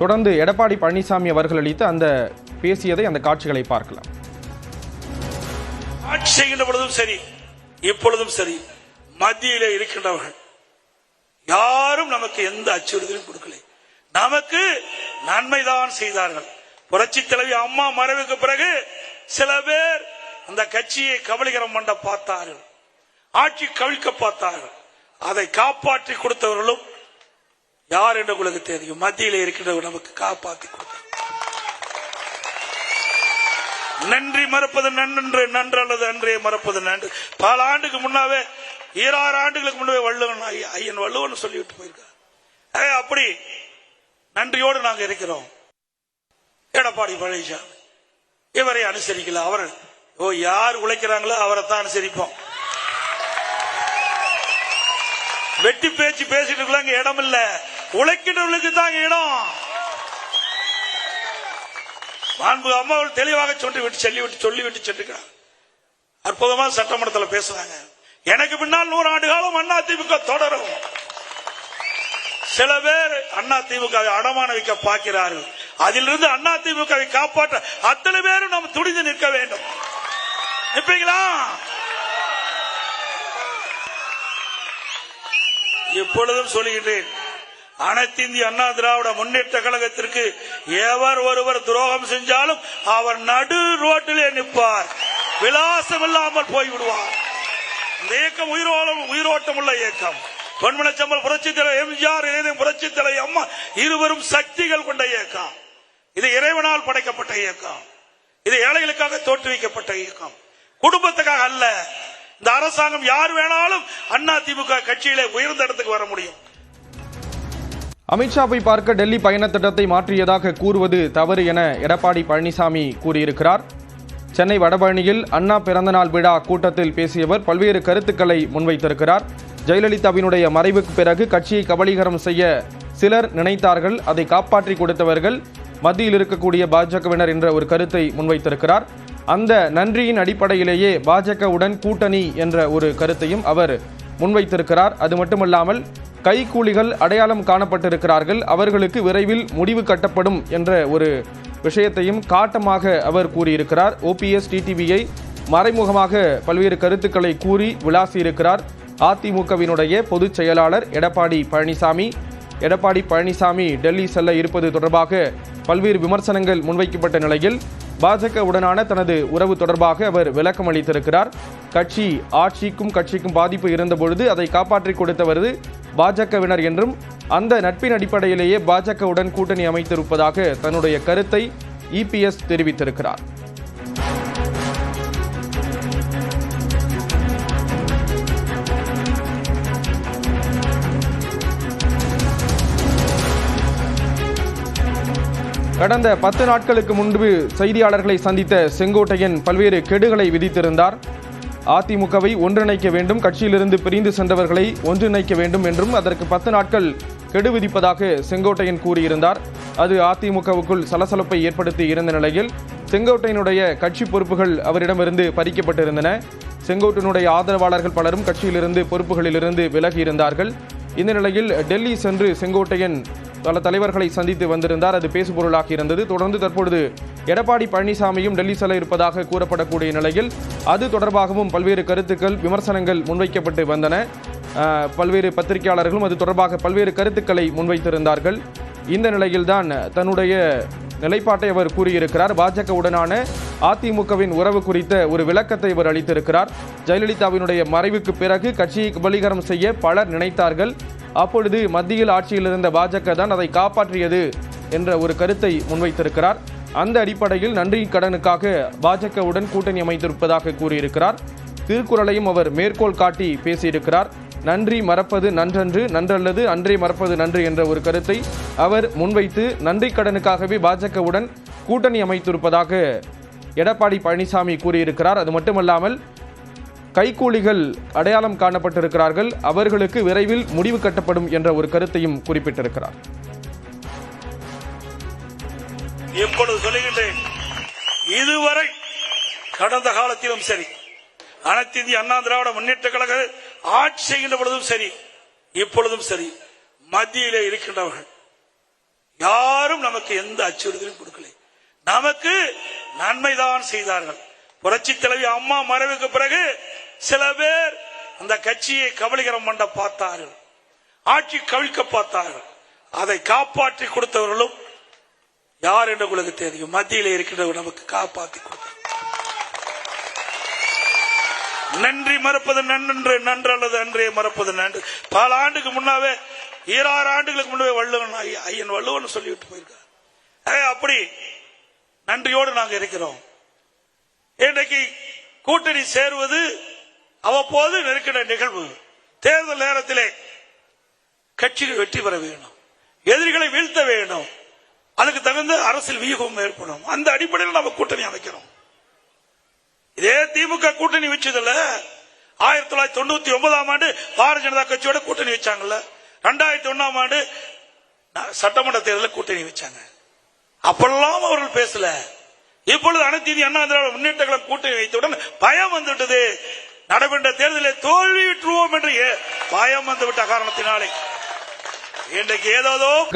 தொடர்ந்து எடப்பாடி பழனிசாமி அவர்கள் அளித்த அந்த பேசியதை, அந்த காட்சிகளை பார்க்கலாம். ஆட்சி செய்கின்ற பொழுதும் சரி, இப்பொழுதும் சரி, மத்தியிலே இருக்கின்றவர்கள் யாரும் நமக்கு எந்த அச்சுறுத்தலும் கொடுக்கல. நமக்கு நன்மைதான் செய்தார்கள். புரட்சி தலைவி அம்மா மறைவுக்கு பிறகு சில பேர் அந்த கட்சியை கபலீகரம் பண்ண பார்த்தார்கள், ஆட்சி கவிழ்க்க பார்த்தார்கள். அதை காப்பாற்றி கொடுத்தவர்களும் யார் என்று உங்களுக்கு தெரியும். மத்தியிலே இருக்கின்றவர் நமக்கு காப்பாற்றி கொடுத்தார். நன்றி மறப்பது நன்று, நன்று அல்லது அன்றே மறப்பது நன்று. பல ஆண்டுக்கு முன்னாவே, 26 ஆண்டுகளுக்கு முன்னே வள்ளுவன், ஐயன் வள்ளுவன் சொல்லிவிட்டு போயிருக்கார். அப்படி நன்றியோடு நாங்க இருக்கிறோம். எடப்பாடி பழனிசாமி இவரை அனுசரிக்கல. அவர் யார் உழைக்கிறாங்களோ அவரை தான் அனுசரிப்போம். வெட்டி பேச்சு பேசிட்டு இருக்கலாம், இடம் இல்ல, உழைக்கிறவர்களுக்கு தான் இடம். மாண்பு அம்மா தெளிவாக சொல்லிவிட்டு சென்றிருக்கிறார். அற்புதமா சட்டமன்றத்தில் பேசுறாங்க. எனக்கு பின்னால் 100 ஆண்டு காலம் அதிமுக தொடரும். சில பேர் அதிமுகவை அடமான வைக்க பார்க்கிறார்கள். அதிலிருந்து அதிமுகவை காப்பாற்ற அத்தனை பேரும் நாம் துணிந்து நிற்க வேண்டும். நிற்பீங்களா? எப்பொழுதும் சொல்லுகின்றேன், அனைத்து இந்திய அண்ணா திராவிட முன்னேற்ற கழகத்திற்கு எவர் ஒருவர் துரோகம் செஞ்சாலும் அவர் நடு ரோட்டிலே நிற்பார், விலாசம் இல்லாமல் போய்விடுவார். இந்த இயக்கம் உயிரோட்டம் உள்ள இயக்கம். பொன்மனச்சம்பல் புரட்சி தலைவர் எம்ஜிஆர், புரட்சி தலைவர் அம்மா இருவரும் சக்திகள் கொண்ட இயக்கம். இது இறைவனால் படைக்கப்பட்ட இயக்கம். இது ஏழைகளுக்காக தோற்றுவிக்கப்பட்ட இயக்கம், குடும்பத்துக்காக அல்ல. இந்த அரசாங்கம் யார் வேணாலும் அதிமுக கட்சியிலே உயர்ந்த இடத்துக்கு வர முடியும். அமித்ஷாவை பார்க்க டெல்லி பயண திட்டத்தை மாற்றியதாக கூறுவது தவறு என எடப்பாடி பழனிசாமி கூறியிருக்கிறார். சென்னை வடபழனியில் அண்ணா பிறந்தநாள் விழா கூட்டத்தில் பேசியவர் பல்வேறு கருத்துக்களை முன்வைத்திருக்கிறார். ஜெயலலிதாவினுடைய மறைவுக்கு பிறகு கட்சியை கபலீகரம் செய்ய சிலர் நினைத்தார்கள், அதை காப்பாற்றி கொடுத்தவர்கள் மத்தியில் இருக்கக்கூடிய பாஜகவினர் என்ற ஒரு கருத்தை முன்வைத்திருக்கிறார். அந்த நன்றியின் அடிப்படையிலேயே பாஜகவுடன் கூட்டணி என்ற ஒரு கருத்தையும் அவர் முன்வைத்திருக்கிறார். அது மட்டுமல்லாமல் கைக்கூலிகள் அடையாளம் காணப்பட்டிருக்கிறார்கள், அவர்களுக்கு விரைவில் முடிவு கட்டப்படும் என்ற ஒரு விஷயத்தையும் காட்டமாக அவர் கூறியிருக்கிறார். ஓபிஎஸ் டிடிவியை மறைமுகமாக பல்வேறு கருத்துக்களை கூறி விளாசியிருக்கிறார் அதிமுகவினுடைய பொதுச் செயலாளர் எடப்பாடி பழனிசாமி. எடப்பாடி பழனிசாமி டெல்லி செல்ல இருப்பது தொடர்பாக பல்வேறு விமர்சனங்கள் முன்வைக்கப்பட்ட நிலையில் பாஜகவுடனான தனது உறவு தொடர்பாக அவர் விளக்கம் அளித்திருக்கிறார். ஆட்சிக்கும் கட்சிக்கும் பாதிப்பு இருந்தபொழுது அதை காப்பாற்றிக் கொடுத்தவரது பாஜகவினர் என்றும் அந்த நட்பின் அடிப்படையிலேயே பாஜகவுடன் கூட்டணி அமைத்திருப்பதாக தன்னுடைய கருத்தை இபிஎஸ் தெரிவித்திருக்கிறார். கடந்த 10 நாட்களுக்கு முன்பு செய்தியாளர்களை சந்தித்த செங்கோட்டையன் பல்வேறு கெடுகளை விதித்திருந்தார். அதிமுகவை ஒன்றிணைக்க வேண்டும், கட்சியிலிருந்து பிரிந்து சென்றவர்களை ஒன்றிணைக்க வேண்டும் என்றும் அதற்கு 10 நாட்கள் கெடு விதிப்பதாக செங்கோட்டையன் கூறியிருந்தார். அது அதிமுகவுக்குள் சலசலப்பை ஏற்படுத்தி இருந்த நிலையில் செங்கோட்டையனுடைய கட்சி பொறுப்புகள் அவரிடமிருந்து பறிக்கப்பட்டிருந்தன. செங்கோட்டையனுடைய ஆதரவாளர்கள் பலரும் கட்சியிலிருந்து பொறுப்புகளிலிருந்து விலகி இருந்தார்கள். இந்த நிலையில் டெல்லி சென்று செங்கோட்டையன் பல தலைவர்களை சந்தித்து வந்திருந்தார். அது பேசுபொருளாக இருந்தது. தொடர்ந்து தற்பொழுது எடப்பாடி பழனிசாமியும் டெல்லி செல்ல இருப்பதாக கூறப்படக்கூடிய நிலையில் அது தொடர்பாகவும் பல்வேறு கருத்துக்கள், விமர்சனங்கள் முன்வைக்கப்பட்டு வந்தன. பல்வேறு பத்திரிகையாளர்களும் அது தொடர்பாக பல்வேறு கருத்துக்களை முன்வைத்திருந்தார்கள். இந்த நிலையில்தான் தன்னுடைய நிலைப்பாட்டை அவர் கூறியிருக்கிறார். பாஜகவுடனான அதிமுகவின் உறவு குறித்த ஒரு விளக்கத்தை அவர் அளித்திருக்கிறார். ஜெயலலிதாவினுடைய மறைவுக்கு பிறகு கட்சியை கபலீகரம் செய்ய பலர் நினைத்தார்கள். அப்பொழுது மத்தியில் ஆட்சியில் இருந்த பாஜக தான் அதை காப்பாற்றியது என்ற ஒரு கருத்தை முன்வைத்திருக்கிறார். அந்த அடிப்படையில் நன்றி கடனுக்காக பாஜகவுடன் கூட்டணி அமைத்திருப்பதாக கூறியிருக்கிறார். திருக்குறளையும் அவர் மேற்கோள் காட்டி பேசியிருக்கிறார். நன்றி மறப்பது நன்றன்று, நன்றல்லது அன்றே மறப்பது நன்று என்ற ஒரு கருத்தை அவர் முன்வைத்து நன்றி கடனுக்காகவே பாஜகவுடன் கூட்டணி அமைத்திருப்பதாக எடப்பாடி பழனிசாமி கூறியிருக்கிறார். அது மட்டுமல்லாமல் கைக்கூலிகள் அடையாளம் காணப்பட்டிருக்கிறார்கள், அவர்களுக்கு விரைவில் முடிவு கட்டப்படும் என்ற ஒரு கருத்தையும் குறிப்பிட்டிருக்கிறார். எப்பொழுது சொல்லுகின்றேன், இதுவரை கடந்த காலத்திலும் சரி, அனைத்து இந்திய அண்ணா திராவிட முன்னேற்ற கழக ஆட்சி செய்கின்ற பொழுதும் சரி, இப்பொழுதும் சரி, மத்தியிலே இருக்கின்றவர்கள் யாரும் நாளும் நமக்கு எந்த அச்சுறுத்தலும் கொடுக்கல, நமக்கு நன்மைதான் செய்தார்கள். புரட்சி தலைவி அம்மா மறைவுக்கு பிறகு சில பேர் அந்த கட்சியை கபலீகரம் பண்ண பார்த்தார்கள், ஆட்சி கவிழ்க்க பார்த்தார்கள். அதை காப்பாற்றி கொடுத்தவர்களும் யார் என்று உங்களுக்கு தெரியும். மத்தியில் இருக்கின்றவர் நமக்கு காப்பாற்றி கொடுத்தார். நன்றி மறப்பது நன்று, நன்று அல்லது அன்றே மறப்பது நன்று. பல ஆண்டுக்கு முன்னாவே 26 ஆண்டுகளுக்கு முன்னே வள்ளுவன் ஐயன் வள்ளுவன் சொல்லிவிட்டு போயிருக்கார். அப்படி நன்றியோடு நாங்கள் இருக்கிறோம். இன்றைக்கு கூட்டணி சேருவது அவ்வப்போது நெருக்கிற நிகழ்வு. தேர்தல் நேரத்திலே கட்சிகள் வெற்றி பெற வேண்டும், எதிரிகளை வீழ்த்த வேண்டும், அதுக்கு தகுந்த அரசியல் வியூகம் ஏற்படும். அந்த அடிப்படையில் நம்ம கூட்டணி அமைக்கிறோம். இதே திமுக கூட்டணி வச்சதுல 1999ஆம் ஆண்டு பாரதிய ஜனதா கட்சியோட கூட்டணி வச்சாங்கல்ல, 2001ஆம் ஆண்டு சட்டமன்ற தேர்தலில் கூட்டணி வச்சாங்க. அப்பெல்லாம் அவர்கள் பேசல. இப்பொழுது அனைத்து இந்திய அண்ணா திராவிட முன்னேற்ற கழகம் கூட்டணி வைத்தவுடன் பயம் வந்துவிட்டது. நடைபெற்ற தேர்தலில் தோல்வியுற்றுவோம் என்று பயம் வந்துவிட்ட காரணத்தினாலே இன்றைக்கு ஏதோ